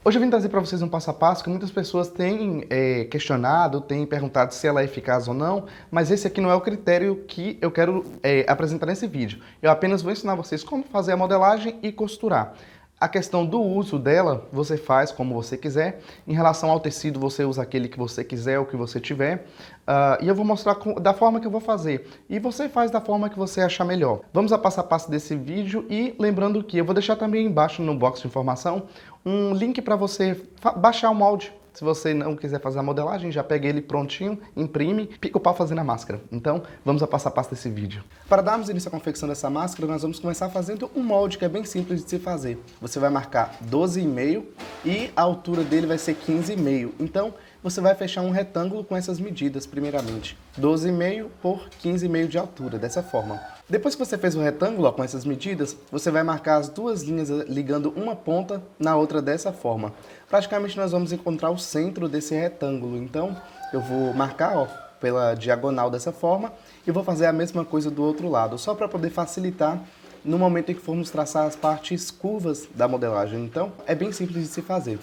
Hoje eu vim trazer para vocês um passo a passo que muitas pessoas têm questionado, têm perguntado se ela é eficaz ou não, mas esse aqui não é o critério que eu quero apresentar nesse vídeo. Eu apenas vou ensinar vocês como fazer a modelagem e costurar. A questão do uso dela, você faz como você quiser. Em relação ao tecido, você usa aquele que você quiser, o que você tiver. E eu vou mostrar da forma que eu vou fazer. E você faz da forma que você achar melhor. Vamos a passo a passo desse vídeo e lembrando que eu vou deixar também embaixo no box de informação um link para você baixar o molde. Se você não quiser fazer a modelagem, já pega ele prontinho, imprime, pica o pau fazendo a máscara. Então, vamos a passo desse vídeo. Para darmos início à confecção dessa máscara, nós vamos começar fazendo um molde que é bem simples de se fazer. Você vai marcar 12,5 e a altura dele vai ser 15,5. Então, você vai fechar um retângulo com essas medidas, primeiramente. 12,5 por 15,5 de altura, dessa forma. Depois que você fez o retângulo com essas medidas, você vai marcar as duas linhas ligando uma ponta na outra dessa forma. Praticamente nós vamos encontrar o centro desse retângulo. Então, eu vou marcar pela diagonal dessa forma e vou fazer a mesma coisa do outro lado, só para poder facilitar no momento em que formos traçar as partes curvas da modelagem. Então, é bem simples de se fazer.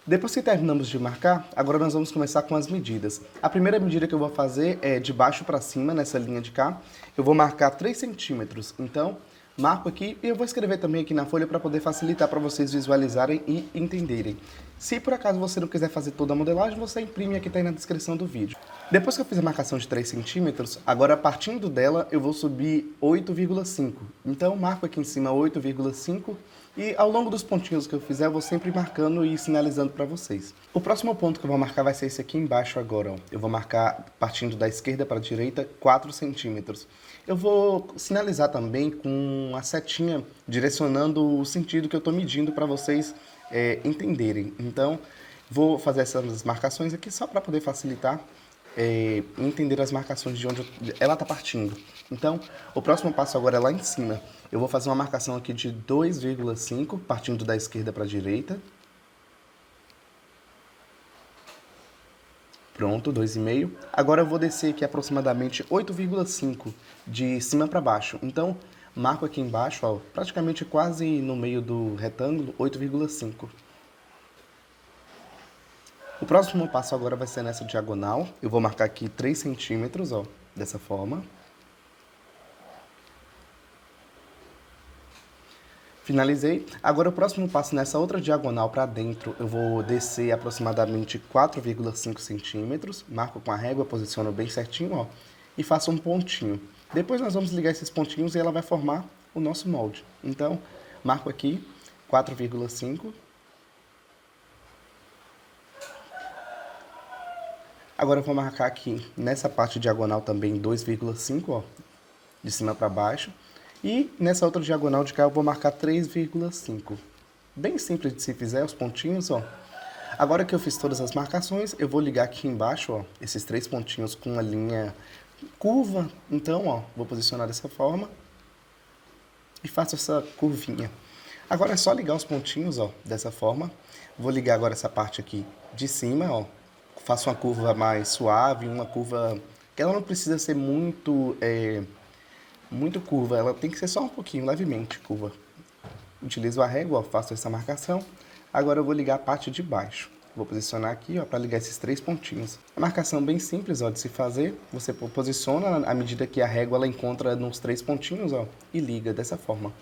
Depois que terminamos de marcar, agora nós vamos começar com as medidas. A primeira medida que eu vou fazer é de baixo para cima, nessa linha de cá. Eu vou marcar 3 centímetros. Então, marco aqui e eu vou escrever também aqui na folha para poder facilitar para vocês visualizarem e entenderem. Se por acaso você não quiser fazer toda a modelagem, você imprime aqui, tá aí na descrição do vídeo. Depois que eu fiz a marcação de 3 centímetros, agora partindo dela eu vou subir 8,5. Então, marco aqui em cima 8,5. E ao longo dos pontinhos que eu fizer, eu vou sempre marcando e sinalizando para vocês. O próximo ponto que eu vou marcar vai ser esse aqui embaixo agora. Eu vou marcar, partindo da esquerda para a direita, 4 centímetros. Eu vou sinalizar também com a setinha, direcionando o sentido que eu estou medindo para vocês entenderem. Então, vou fazer essas marcações aqui só para poder facilitar entender as marcações de onde ela está partindo. Então, o próximo passo agora é lá em cima. Eu vou fazer uma marcação aqui de 2,5, partindo da esquerda para a direita. Pronto, 2,5. Agora eu vou descer aqui aproximadamente 8,5 de cima para baixo. Então, marco aqui embaixo, praticamente quase no meio do retângulo, 8,5. O próximo passo agora vai ser nessa diagonal. Eu vou marcar aqui 3 centímetros, dessa forma. Finalizei. Agora o próximo passo nessa outra diagonal para dentro, eu vou descer aproximadamente 4,5 centímetros. Marco com a régua, posiciono bem certinho, e faço um pontinho. Depois nós vamos ligar esses pontinhos e ela vai formar o nosso molde. Então, marco aqui 4,5. Agora eu vou marcar aqui nessa parte diagonal também 2,5, de cima para baixo. E nessa outra diagonal de cá eu vou marcar 3,5. Bem simples de se fizer os pontinhos, Agora que eu fiz todas as marcações, eu vou ligar aqui embaixo, esses 3 pontinhos com uma linha curva. Então, vou posicionar dessa forma e faço essa curvinha. Agora é só ligar os pontinhos, dessa forma. Vou ligar agora essa parte aqui de cima, Faço uma curva mais suave, uma curva que ela não precisa ser muito curva, ela tem que ser só um pouquinho, levemente curva. Utilizo a régua, faço essa marcação. Agora eu vou ligar a parte de baixo. Vou posicionar aqui, para ligar esses 3 pontinhos. A marcação bem simples, de se fazer. Você posiciona à medida que a régua ela encontra nos 3 pontinhos, e liga dessa forma.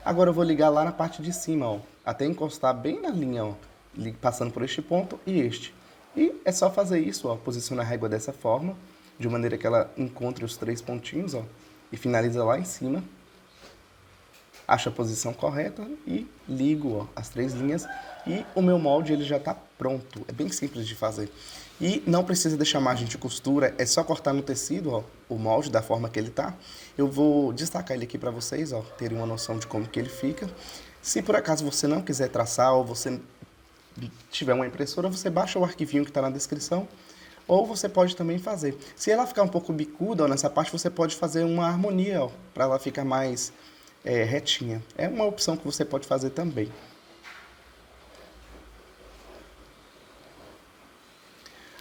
Agora eu vou ligar lá na parte de cima, até encostar bem na linha, passando por este ponto e este. E é só fazer isso, posicionar a régua dessa forma, de maneira que ela encontre os 3 pontinhos, e finaliza lá em cima. Acho a posição correta e ligo, as 3 linhas. E o meu molde ele já está pronto, é bem simples de fazer. E não precisa deixar margem de costura, é só cortar no tecido, o molde da forma que ele está. Eu vou destacar ele aqui para vocês, terem uma noção de como que ele fica. Se por acaso você não quiser traçar ou você tiver uma impressora, você baixa o arquivinho que está na descrição, ou você pode também fazer. Se ela ficar um pouco bicuda, nessa parte você pode fazer uma harmonia, para ela ficar mais retinha. É uma opção que você pode fazer também.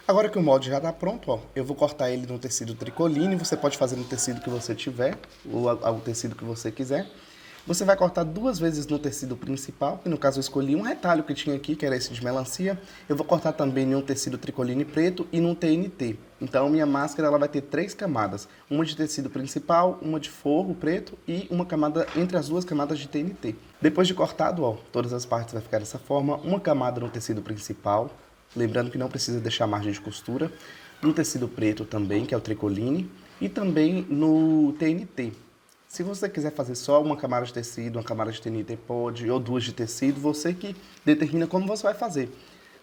Agora que o molde já está pronto, eu vou cortar ele no tecido tricoline. Você pode fazer no tecido que você tiver, ou o tecido que você quiser. Você vai cortar 2 vezes no tecido principal, e no caso eu escolhi um retalho que tinha aqui, que era esse de melancia. Eu vou cortar também em um tecido tricoline preto e num TNT. Então minha máscara ela vai ter 3 camadas, uma de tecido principal, uma de forro preto e uma camada entre as 2 camadas de TNT. Depois de cortado, ó, todas as partes vai ficar dessa forma, uma camada no tecido principal, lembrando que não precisa deixar margem de costura, no tecido preto também, que é o tricoline, e também no TNT. Se você quiser fazer só uma camada de tecido, uma camada de TNT pode, ou 2 de tecido, você que determina como você vai fazer.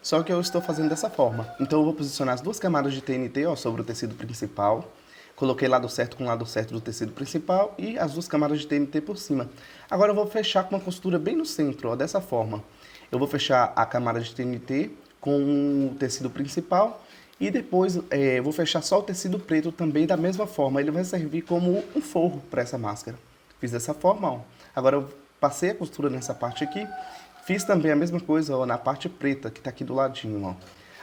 Só que eu estou fazendo dessa forma. Então eu vou posicionar as 2 camadas de TNT ó, sobre o tecido principal. Coloquei lado certo com lado certo do tecido principal e as 2 camadas de TNT por cima. Agora eu vou fechar com uma costura bem no centro, ó, dessa forma. Eu vou fechar a camada de TNT com o tecido principal e depois vou fechar só o tecido preto também da mesma forma. Ele vai servir como um forro para essa máscara. Fiz dessa forma, ó. Agora eu passei a costura nessa parte aqui. Fiz também a mesma coisa ó, na parte preta, que está aqui do ladinho, ó.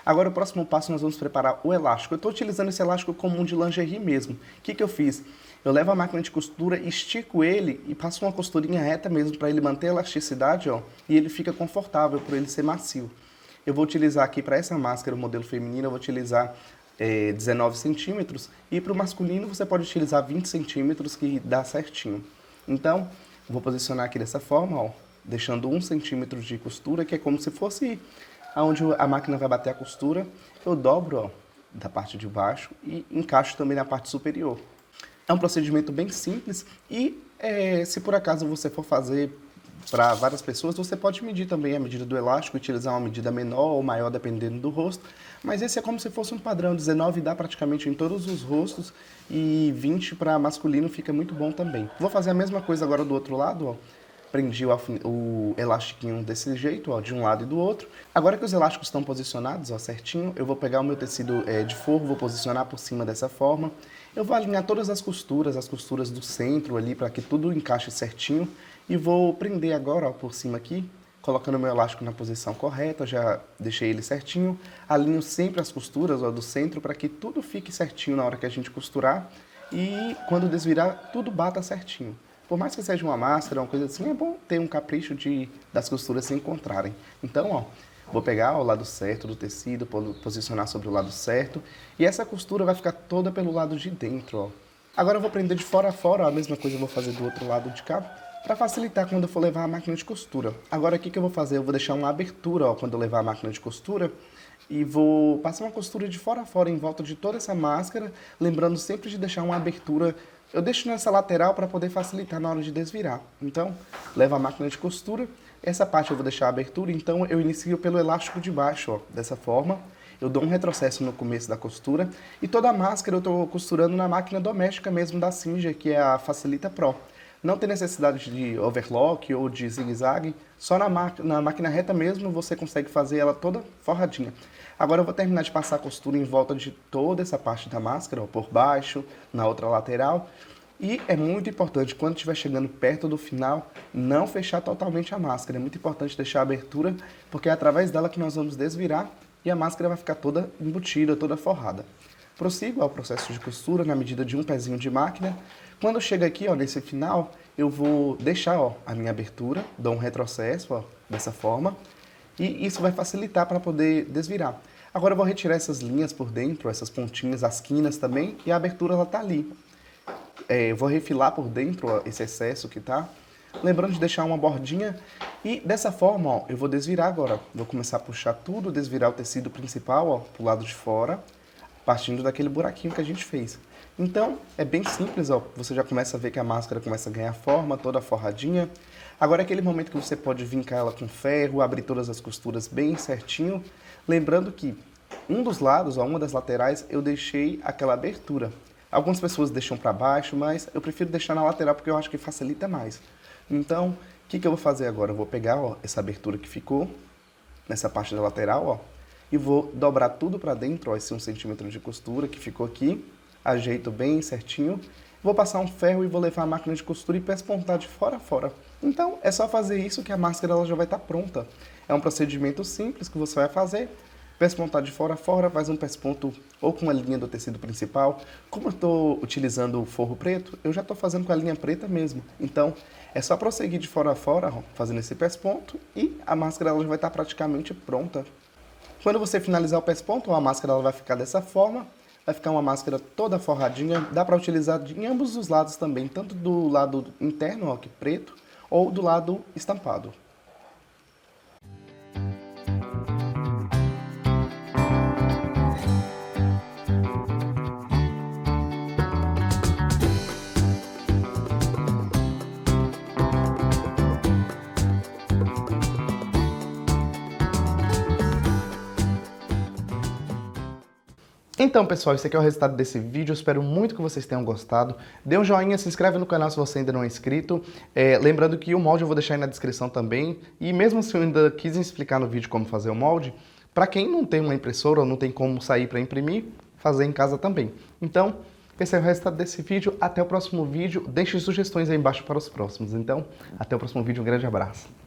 Agora o próximo passo nós vamos preparar o elástico. Eu estou utilizando esse elástico comum de lingerie mesmo. O que eu fiz? Eu levo a máquina de costura, estico ele e passo uma costurinha reta mesmo para ele manter a elasticidade, ó. E ele fica confortável, para ele ser macio. Eu vou utilizar aqui para essa máscara, o modelo feminino, eu vou utilizar 19 centímetros. E para o masculino você pode utilizar 20 centímetros, que dá certinho. Então, vou posicionar aqui dessa forma, ó, deixando 1 centímetro de costura, que é como se fosse onde a máquina vai bater a costura. Eu dobro, ó, da parte de baixo e encaixo também na parte superior. É um procedimento bem simples e se por acaso você for fazer para várias pessoas, você pode medir também a medida do elástico, utilizar uma medida menor ou maior, dependendo do rosto. Mas esse é como se fosse um padrão, 19 dá praticamente em todos os rostos e 20 para masculino fica muito bom também. Vou fazer a mesma coisa agora do outro lado, ó. Prendi o elastiquinho desse jeito, ó, de um lado e do outro. Agora que os elásticos estão posicionados, ó, certinho, eu vou pegar o meu tecido de forro, vou posicionar por cima dessa forma. Eu vou alinhar todas as costuras do centro ali, para que tudo encaixe certinho. E vou prender agora, ó, por cima aqui, colocando o meu elástico na posição correta, já deixei ele certinho. Alinho sempre as costuras ó, do centro, para que tudo fique certinho na hora que a gente costurar. E quando desvirar, tudo bata certinho. Por mais que seja uma máscara, uma coisa assim, é bom ter um capricho das costuras se encontrarem. Então, ó, vou pegar o lado certo do tecido, posicionar sobre o lado certo. E essa costura vai ficar toda pelo lado de dentro, ó. Agora eu vou prender de fora a fora, ó, a mesma coisa eu vou fazer do outro lado de cá, para facilitar quando eu for levar a máquina de costura. Agora o que eu vou fazer? Eu vou deixar uma abertura, ó, quando eu levar a máquina de costura. E vou passar uma costura de fora a fora em volta de toda essa máscara, lembrando sempre de deixar uma abertura. Eu deixo nessa lateral para poder facilitar na hora de desvirar. Então, levo a máquina de costura, essa parte eu vou deixar a abertura, então eu inicio pelo elástico de baixo, ó, dessa forma. Eu dou um retrocesso no começo da costura e toda a máscara eu estou costurando na máquina doméstica mesmo da Singer, que é a Facilita Pro. Não tem necessidade de overlock ou de zigue-zague, só na máquina reta mesmo você consegue fazer ela toda forradinha. Agora eu vou terminar de passar a costura em volta de toda essa parte da máscara, ó, por baixo, na outra lateral. E é muito importante, quando estiver chegando perto do final, não fechar totalmente a máscara. É muito importante deixar a abertura, porque é através dela que nós vamos desvirar e a máscara vai ficar toda embutida, toda forrada. Prossigo ao processo de costura na medida de um pezinho de máquina. Quando chega aqui, ó, nesse final, eu vou deixar ó, a minha abertura, dou um retrocesso ó, dessa forma, e isso vai facilitar para poder desvirar. Agora eu vou retirar essas linhas por dentro, essas pontinhas, as quinas também, e a abertura ela tá ali. Eu vou refilar por dentro ó, esse excesso que tá, lembrando de deixar uma bordinha, e dessa forma ó, eu vou desvirar agora. Vou começar a puxar tudo, desvirar o tecido principal ó, pro lado de fora, partindo daquele buraquinho que a gente fez. Então, é bem simples, ó. Você já começa a ver que a máscara começa a ganhar forma, toda forradinha. Agora é aquele momento que você pode vincar ela com ferro, abrir todas as costuras bem certinho. Lembrando que um dos lados, ó, uma das laterais, eu deixei aquela abertura. Algumas pessoas deixam para baixo, mas eu prefiro deixar na lateral porque eu acho que facilita mais. Então, o que eu vou fazer agora? Eu vou pegar ó, essa abertura que ficou nessa parte da lateral, ó, e vou dobrar tudo para dentro, ó, esse 1 centímetro de costura que ficou aqui. Ajeito bem certinho, vou passar um ferro e vou levar a máquina de costura e pespontar de fora a fora. Então é só fazer isso que a máscara ela já vai estar pronta. É um procedimento simples que você vai fazer, Peço ponto tá de fora a fora, faz um peço ponto ou com a linha do tecido principal. Como eu estou utilizando o forro preto, eu já estou fazendo com a linha preta mesmo. Então, é só prosseguir de fora a fora, ó, fazendo esse peço ponto, e a máscara ela já vai estar praticamente pronta. Quando você finalizar o peço ponto, a máscara ela vai ficar dessa forma. Vai ficar uma máscara toda forradinha, dá para utilizar em ambos os lados também, tanto do lado interno, ó, aqui preto, ou do lado estampado. Então, pessoal, esse aqui é o resultado desse vídeo. Eu espero muito que vocês tenham gostado. Dê um joinha, se inscreve no canal se você ainda não é inscrito. Lembrando que o molde eu vou deixar aí na descrição também. E mesmo se eu ainda quis explicar no vídeo como fazer o molde, para quem não tem uma impressora ou não tem como sair para imprimir, fazer em casa também. Então, esse é o resultado desse vídeo. Até o próximo vídeo. Deixe sugestões aí embaixo para os próximos. Então, até o próximo vídeo. Um grande abraço.